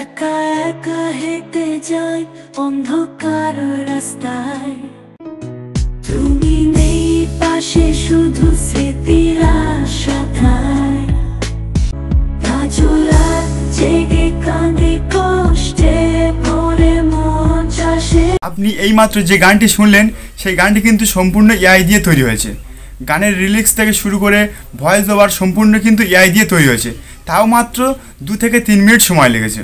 একা একা হেঁটে যাই অন্ধকার রাস্তায়, তুমি নেই পাশে, শুধু স্মৃতির আশায়। রাত জেগে কাঁদে কষ্টে ভরে মন চাষে। আপনি এইমাত্র যে গানটি শুনলেন সেই গানটি কিন্তু সম্পূর্ণ এআই দিয়ে তৈরি হয়েছে। গানের লিরিক্স থেকে শুরু করে ভয়েস ওভার সম্পূর্ণ কিন্তু এআই দিয়ে তৈরি হয়েছে, তাও মাত্র 2 থেকে 3 মিনিট সময় লেগেছে।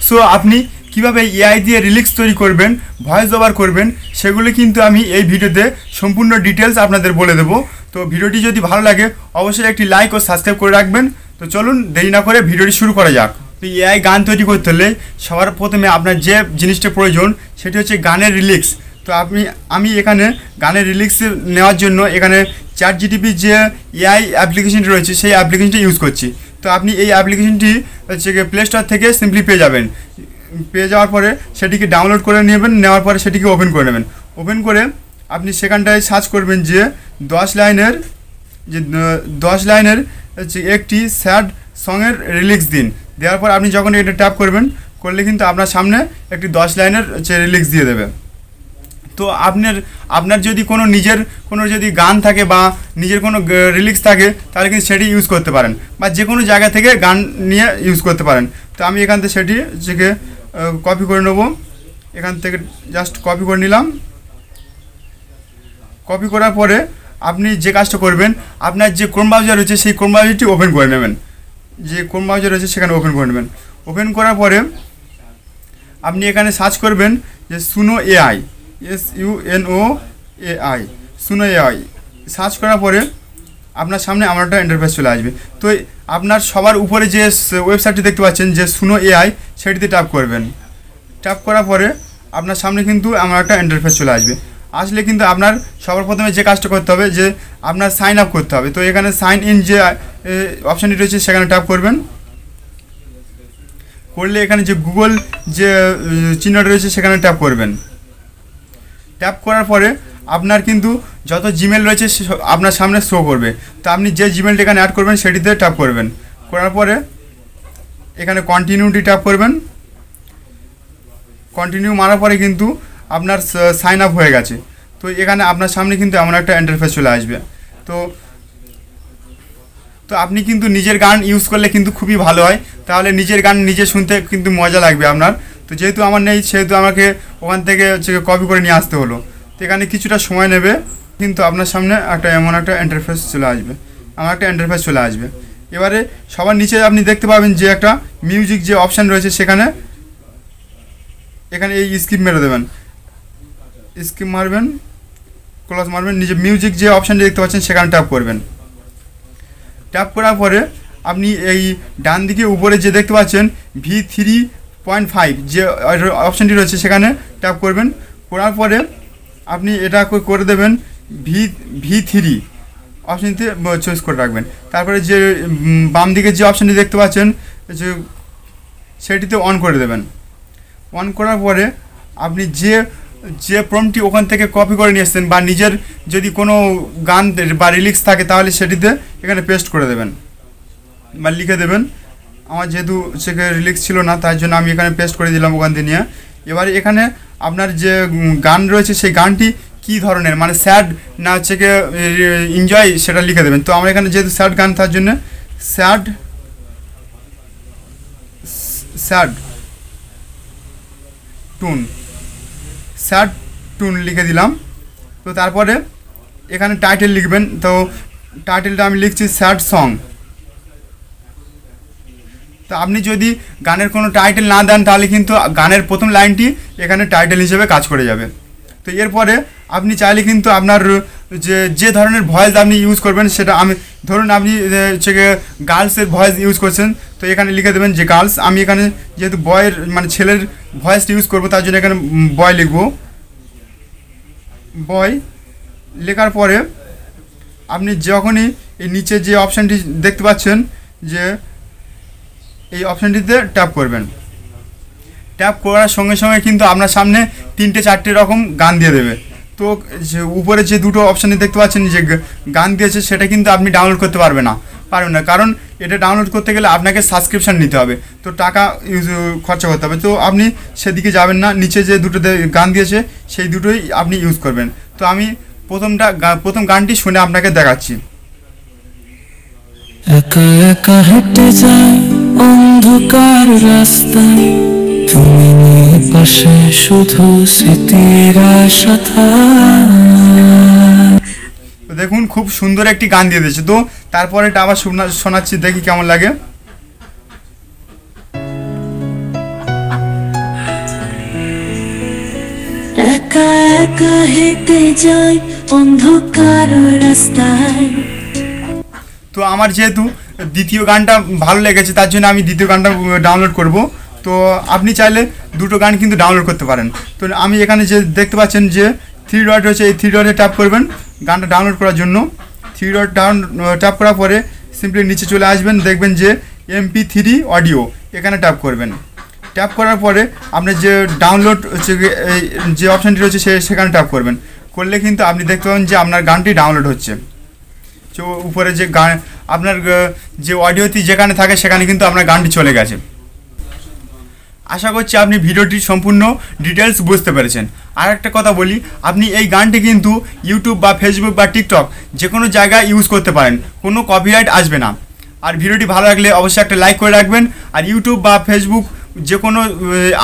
সো আপনি কিভাবে এআই দিয়ে লিরিক্স তৈরি করবেন, ভয়েস ওভার করবেন, সেগুলো কিন্তু আমি এই ভিডিওতে সম্পূর্ণ ডিটেলস আপনাদের বলে দেবো। তো ভিডিওটি যদি ভালো লাগে অবশ্যই একটি লাইক ও সাবস্ক্রাইব করে রাখবেন। তো চলুন দেরি না করে ভিডিওটি শুরু করা যাক। তো এআই গান তৈরি করতে হলে সবার প্রথমে আপনার যে জিনিসটা প্রয়োজন সেটি হচ্ছে গানের লিরিক্স। তো আমি এখানে গানের লিরিক্স নেওয়ার জন্য এখানে ChatGPT যে এআই অ্যাপ্লিকেশনটি রয়েছে সেই অ্যাপ্লিকেশনটি ইউজ করছি। তো আপনি এই অ্যাপ্লিকেশনটি হচ্ছে প্লে স্টোর থেকে সিম্পলি পেয়ে যাবেন। পেয়ে যাওয়ার পরে সেটিকে ডাউনলোড করে নেবেন, নেওয়ার পরে সেটিকে ওপেন করে নেবেন। ওপেন করে আপনি সেখানটায় সার্চ করবেন যে 10 লাইনের একটি স্যাড সঙের লিরিক্স দিন। দেওয়ার পর আপনি যখন এটা ট্যাপ করবেন, করলে কিন্তু আপনার সামনে একটি 10 লাইনের লিরিক্স দিয়ে দেবে। তো আপনার যদি নিজের কোনো যদি গান থাকে বা নিজের কোনো লিরিক্স থাকে তাহলে কিন্তু সেটি ইউজ করতে পারেন, বা যে কোনো জায়গা থেকে গান নিয়ে ইউজ করতে পারেন। তো আমি এখান থেকে সেটি কপি করে নেব। এখান থেকে জাস্ট কপি করে নিলাম। কপি করার পরে আপনি যে কাজটা করবেন, আপনার যে ক্রোম ব্রাউজার রয়েছে সেই ক্রোম ব্রাউজারটি ওপেন করে নেবেন। যে ক্রোম ব্রাউজার রয়েছে সেখানে ওপেন করে নেবেন। ওপেন করার পরে আপনি এখানে সার্চ করবেন যে Suno AI, SUNO AI, Suno AI. Search করার পরে আপনার সামনে আমার একটা ইন্টারফেস চলে আসবে। তো আপনার সবার উপরে যে ওয়েবসাইটটি দেখতে পাচ্ছেন যে সুনো এআই, সেটিতে ট্যাপ করবেন। ট্যাপ করার পরে আপনার সামনে কিন্তু আমার একটা ইন্টারফেস চলে আসবে। আসলে কিন্তু আপনার সবার প্রথমে যে কাজটা করতে হবে যে আপনার সাইন আপ করতে হবে। তো এখানে সাইন ইন যে অপশানটি রয়েছে সেখানে ট্যাপ করবেন। করলে এখানে যে গুগল যে চিহ্নটা রয়েছে সেখানে ট্যাপ করবেন। ট্যাপ করার পরে আপনার কিন্তু যত জিমেল রয়েছে আপনার সামনে শো করবে। তো আপনি যে জিমেলটা এখানে অ্যাড করবেন সেটিতে ট্যাপ করবেন। করার পরে এখানে কন্টিনিউটি ট্যাপ করবেন। কন্টিনিউ মারার পরে কিন্তু আপনার সাইন আপ হয়ে গেছে। তো এখানে আপনার সামনে কিন্তু এমন একটা ইন্টারফেস চলে আসবে। তো আপনি কিন্তু নিজের গান ইউজ করলে কিন্তু খুবই ভালো হয়, তাহলে নিজের গান নিজে শুনতে কিন্তু মজা লাগবে আপনার। তো যেহেতু আমার নেই সেহেতু আমাকে ওখান থেকে কপি করে নিয়ে আসতে হলো। তো এখানে কিছুটা সময় নেবে, কিন্তু আপনার সামনে এমন একটা ইন্টারফেস চলে আসবে। এবারে সবার নিচে আপনি দেখতে পাবেন যে একটা মিউজিক যে অপশান রয়েছে সেখানে এই স্কিপ মেরে দেবেন। স্কিপ মারবেন, ক্লোজ মারবেন, নিজে মিউজিক যে অপশানটি দেখতে পাচ্ছেন সেখানে ট্যাপ করবেন। ট্যাপ করার পরে আপনি এই ডান দিকে উপরে যে দেখতে পাচ্ছেন V3.5 যে অপশানটি রয়েছে সেখানে ট্যাপ করবেন। করার পরে আপনি এটা করে দেবেন V3 অপশানটিতে চয়েস করে রাখবেন। তারপরে যে বাম দিকে যে অপশানটি দেখতে পাচ্ছেন যে সেটিতে অন করে দেবেন। অন করার পরে আপনি যে প্রম্পটটি ওখান থেকে কপি করে নিয়ে আসছেন বা নিজের যদি কোনো গান বা লিরিক্স থাকে তাহলে সেটিতে এখানে পেস্ট করে দেবেন বা লিখে দেবেন। আমার যেহেতু লিরিক্স ছিল না তার জন্য আমি এখানে পেস্ট করে দিলাম ওখান থেকে নিয়ে। এবারে এখানে আপনার যে গান রয়েছে সেই গানটি কী ধরনের, মানে স্যাড না এনজয়, সেটা লিখে দেবেন। তো আমার এখানে যেহেতু স্যাড গান তার জন্য স্যাড টুন লিখে দিলাম। তো তারপরে এখানে টাইটেল লিখবেন। তো টাইটেলটা আমি লিখছি স্যাড সং। তো আপনি যদি গানের কোনো টাইটেল না দেন তাহলে কিন্তু গানের প্রথম লাইনটি এখানে টাইটেল হিসেবে কাজ করে যাবে। তো এরপরে আপনি চাইলে কিন্তু আপনার যে ধরনের ভয়েস আপনি ইউজ করবেন সেটা, ধরুন আপনি গার্লসের ভয়েস ইউজ করছেন, তো এখানে লিখে দেবেন যে গার্লস। আমি এখানে যেহেতু বয়ের মানে ছেলের ভয়েসটা ইউজ করবো তার জন্য এখানে বয় লিখব। বয় লেখার পরে আপনি যখনই এই নিচে যে অপশানটি দেখতে পাচ্ছেন যে এই অপশানটিতে ট্যাপ করবেন। ট্যাপ করার সঙ্গে সঙ্গে কিন্তু আপনার সামনে 3-4 রকম গান দিয়ে দেবে। তো উপরে যে দুটো অপশানে দেখতে পাচ্ছেন যে গান দিয়েছে সেটা কিন্তু আপনি ডাউনলোড করতে পারবেন না, কারণ এটা ডাউনলোড করতে গেলে আপনাকে সাবস্ক্রিপশান নিতে হবে, তো টাকা খরচা করতে হবে। তো আপনি সেদিকে যাবেন না, নিচে যে দুটো গান দিয়েছে সেই দুটোই আপনি ইউজ করবেন। তো আমি প্রথম গানটি শুনে আপনাকে দেখাচ্ছি। একা একা হেঁটে যাই অন্ধকার রাস্তায়, তুমি নেই পাশে, শুধু স্মৃতির আশা থাক। দেখুন খুব সুন্দর একটি গান দিয়ে দিয়েছে। তো তারপরে এটা আবার শোনাচ্ছি, দেখি কেমন লাগে। একা একা হেঁটে যাই অন্ধকার রাস্তায়। তো আমার যেহেতু দ্বিতীয় গানটা ভালো লেগেছে তার জন্য আমি দ্বিতীয় গানটা ডাউনলোড করব। তো আপনি চাইলে দুটো গান কিন্তু ডাউনলোড করতে পারেন। তো আমি এখানে যে দেখতে পাচ্ছেন যে 3 ডট রয়েছে, এই 3 ডটে ট্যাপ করবেন গানটা ডাউনলোড করার জন্য। 3 ডট ট্যাপ করার পরে সিম্পলি নিচে চলে আসবেন, দেখবেন যে MP3 অডিও, এখানে ট্যাপ করবেন। ট্যাপ করার পরে আপনার যে ডাউনলোড হচ্ছে যে অপশানটি রয়েছে সেখানে ট্যাপ করবেন। করলে কিন্তু আপনি দেখতে পাবেন যে আপনার গানটি ডাউনলোড হচ্ছে। তো উপরে যে গান আপনার যে অডিওটি যেখানে থাকে সেখানে কিন্তু আপনার গানটি চলে গেছে। আশা করছি আপনি ভিডিওটির সম্পূর্ণ ডিটেলস বুঝতে পেরেছেন। আর একটা কথা বলি, আপনি এই গানটি কিন্তু ইউটিউব বা ফেসবুক বা টিকটক যে কোনো জায়গায় ইউজ করতে পারেন, কোনো কপিরাইট আসবে না। আর ভিডিওটি ভালো লাগলে অবশ্যই একটা লাইক করে রাখবেন। আর ইউটিউব বা ফেসবুক যে কোনো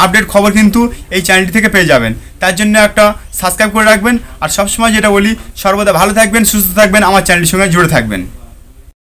আপডেট খবর কিন্তু এই চ্যানেলটি থেকে পেয়ে যাবেন, তার জন্য একটা সাবস্ক্রাইব করে রাখবেন। আর সবসময় যেটা বলি, সর্বদা ভালো থাকবেন, সুস্থ থাকবেন, আমার চ্যানেলের সঙ্গে জুড়ে থাকবেন।